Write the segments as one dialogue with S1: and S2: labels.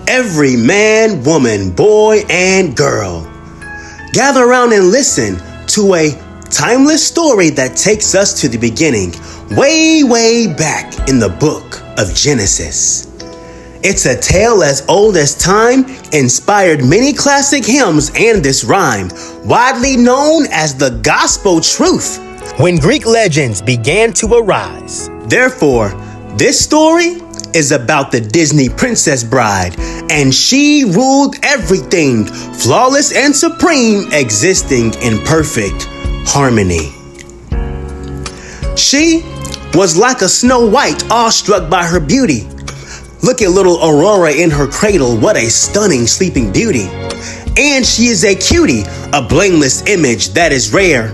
S1: Every man, woman, boy, and girl, gather around and listen to a timeless story that takes us to the beginning, way back in the book of Genesis. It's a tale as old as time, inspired many classic hymns and this rhyme, widely known as the gospel truth, when Greek legends began to arise. Therefore, this story is about the Disney princess bride, and she ruled everything, flawless and supreme, existing in perfect harmony. She was like a Snow White, awestruck by her beauty. Look at little Aurora in her cradle, what a stunning sleeping beauty. And she is a cutie, a blameless image that is rare.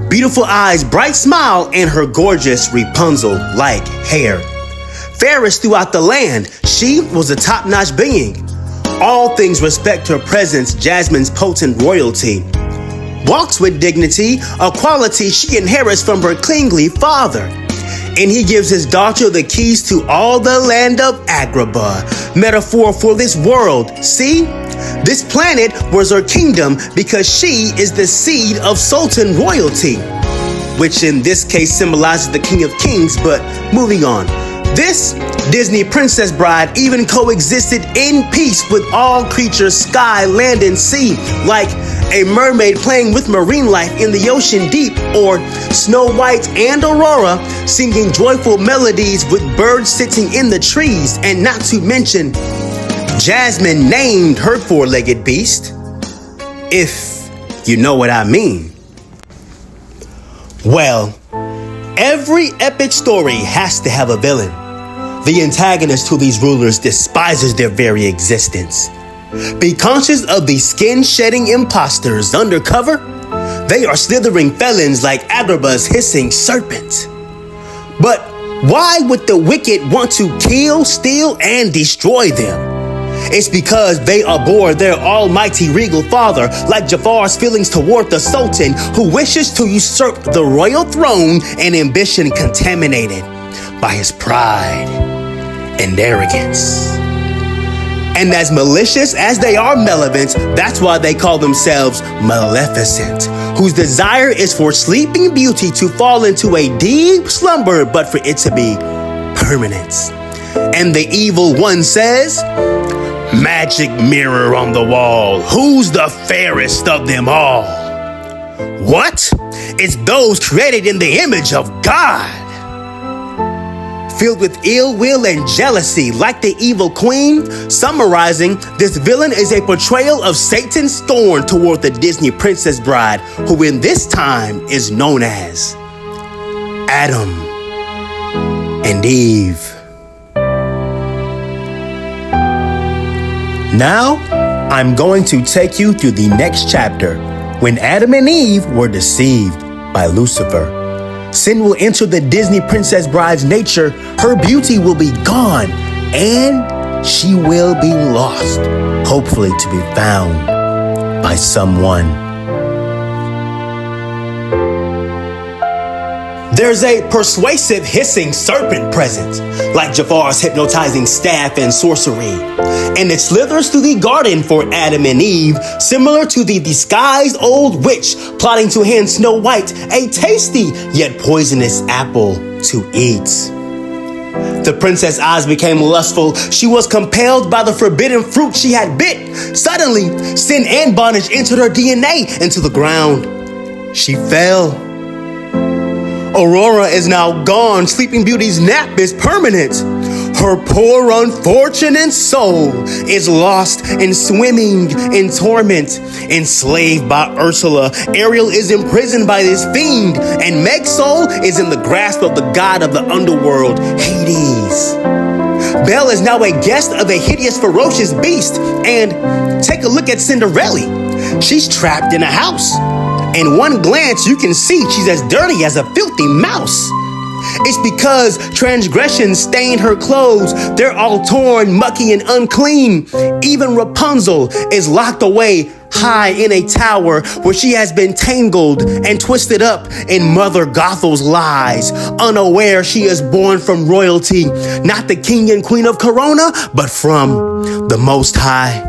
S1: Beautiful eyes, bright smile, and her gorgeous Rapunzel-like hair. Fairest throughout the land, she was a top-notch being. All things respect her presence, Jasmine's potent royalty. Walks with dignity, a quality she inherits from her kingly father. And he gives his daughter the keys to all the land of Agrabah. Metaphor for this world. See? This planet was her kingdom because she is the seed of Sultan royalty, which in this case symbolizes the King of Kings, but moving on. This Disney princess bride even coexisted in peace with all creatures, sky, land, and sea, like a mermaid playing with marine life in the ocean deep, or Snow White and Aurora singing joyful melodies with birds sitting in the trees, and not to mention Jasmine named her four-legged beast, if you know what I mean. Well, every epic story has to have a villain. The antagonist to these rulers despises their very existence. Be conscious of the skin-shedding imposters undercover. They are slithering felons like Agrabah's hissing serpent. But why would the wicked want to kill, steal, and destroy them? It's because they abhor their almighty regal father, like Jafar's feelings toward the Sultan, who wishes to usurp the royal throne, and ambition contaminated by his pride and arrogance. And as malicious as they are malevolent, that's why they call themselves Maleficent, whose desire is for sleeping beauty to fall into a deep slumber, but for it to be permanent. And the evil one says, "Magic mirror on the wall, who's the fairest of them all?" What? It's those created in the image of God. Filled with ill will and jealousy, like the evil queen. Summarizing, this villain is a portrayal of Satan's scorn toward the Disney princess bride, who in this time is known as Adam and Eve. Now, I'm going to take you through the next chapter, when Adam and Eve were deceived by Lucifer. Sin will enter the Disney princess bride's nature, her beauty will be gone, and she will be lost, hopefully to be found by someone. There's a persuasive hissing serpent present, like Jafar's hypnotizing staff and sorcery, and it slithers through the garden for Adam and Eve, similar to the disguised old witch plotting to hand Snow White a tasty yet poisonous apple to eat. The princess' eyes became lustful. She was compelled by the forbidden fruit she had bit. Suddenly, sin and bondage entered her DNA into the ground. She fell. Aurora is now gone. Sleeping Beauty's nap is permanent. Her poor unfortunate soul is lost and swimming in torment. Enslaved by Ursula, Ariel is imprisoned by this fiend, and Meg's soul is in the grasp of the god of the underworld, Hades. Belle is now a guest of a hideous, ferocious beast. And take a look at Cinderella. She's trapped in a house. In one glance, you can see she's as dirty as a filthy mouse. It's because transgression stained her clothes. They're all torn, mucky, and unclean. Even Rapunzel is locked away high in a tower where she has been tangled and twisted up in Mother Gothel's lies, unaware she is born from royalty, not the king and queen of Corona, but from the Most High.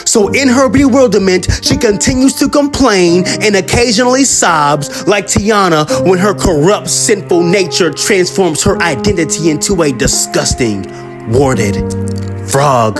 S1: So in her bewilderment, she continues to complain and occasionally sobs like Tiana when her corrupt, sinful nature transforms her identity into a disgusting, warded frog.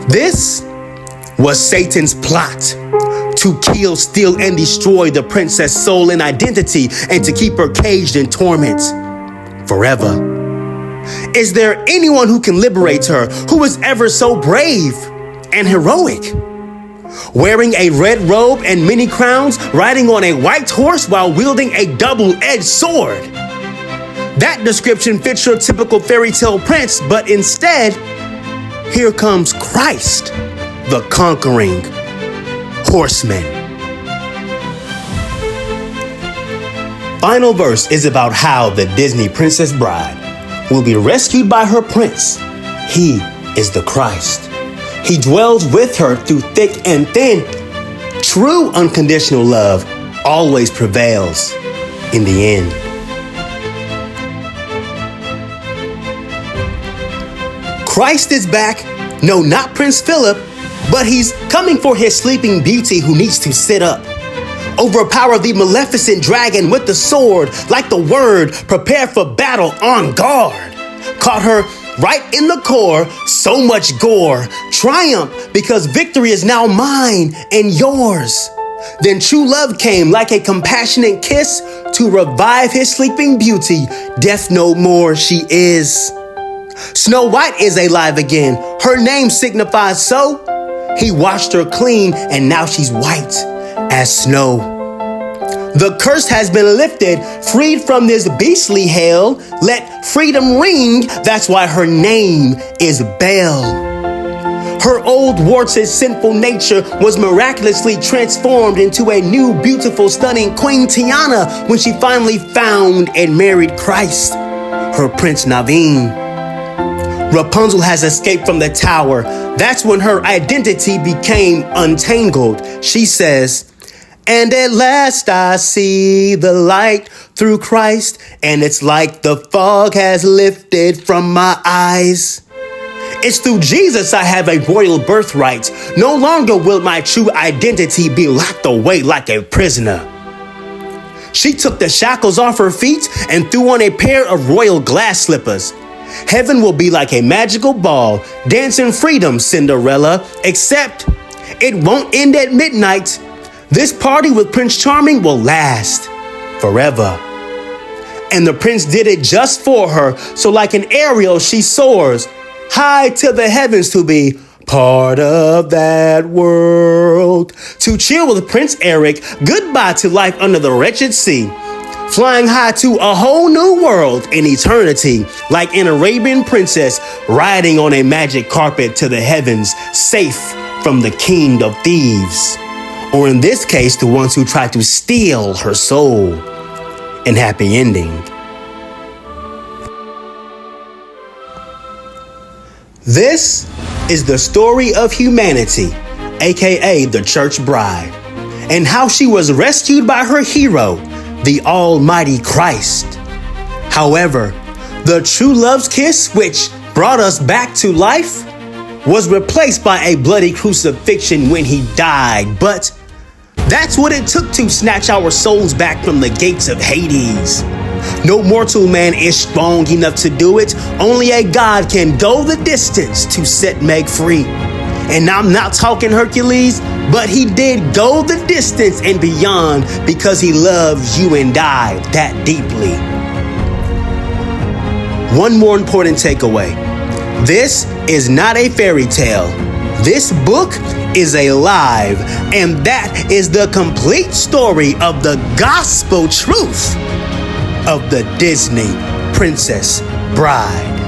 S1: This was Satan's plot to kill, steal, and destroy the princess' soul and identity, and to keep her caged in torment forever. Is there anyone who can liberate her, who is ever so brave and heroic? Wearing a red robe and many crowns, riding on a white horse while wielding a double-edged sword. That description fits your typical fairy tale prince, but instead, here comes Christ, the conquering horseman. Final verse is about how the Disney Princess Bride will be rescued by her prince. He is the Christ. He dwells with her through thick and thin. True unconditional love always prevails in the end. Christ is back. No, not Prince Philip, but he's coming for his sleeping beauty who needs to sit up. Overpower the maleficent dragon with the sword, like the word, prepare for battle, on guard. Caught her right in the core, so much gore. Triumph, because victory is now mine and yours. Then true love came like a compassionate kiss to revive his sleeping beauty. Death no more she is. Snow White is alive again. Her name signifies so. He washed her clean and now she's white as snow. The curse has been lifted, freed from this beastly hell. Let freedom ring, that's why her name is Belle. Her old warted sinful nature was miraculously transformed into a new, beautiful, stunning Queen Tiana when she finally found and married Christ, her Prince Naveen. Rapunzel has escaped from the tower. That's when her identity became untangled. She says, and at last I see the light through Christ, and it's like the fog has lifted from my eyes. It's through Jesus I have a royal birthright. No longer will my true identity be locked away like a prisoner. She took the shackles off her feet and threw on a pair of royal glass slippers. Heaven will be like a magical ball, dancing freedom, Cinderella, except it won't end at midnight. This party with Prince Charming will last forever. And the prince did it just for her, so like an Ariel she soars high to the heavens to be part of that world. To chill with Prince Eric, goodbye to life under the wretched sea. Flying high to a whole new world in eternity, like an Arabian princess riding on a magic carpet to the heavens, safe from the king of thieves. Or in this case, the ones who try to steal her soul. And happy ending. This is the story of humanity, aka the church bride, and how she was rescued by her hero, the almighty Christ. However, the true love's kiss, which brought us back to life, was replaced by a bloody crucifixion when he died. But that's what it took to snatch our souls back from the gates of Hades. No mortal man is strong enough to do it. Only a God can go the distance to set Meg free. And I'm not talking Hercules, but he did go the distance and beyond because he loves you and I that deeply. One more important takeaway. This is not a fairy tale. This book is alive, and that is the complete story of the gospel truth of the Disney Princess Bride.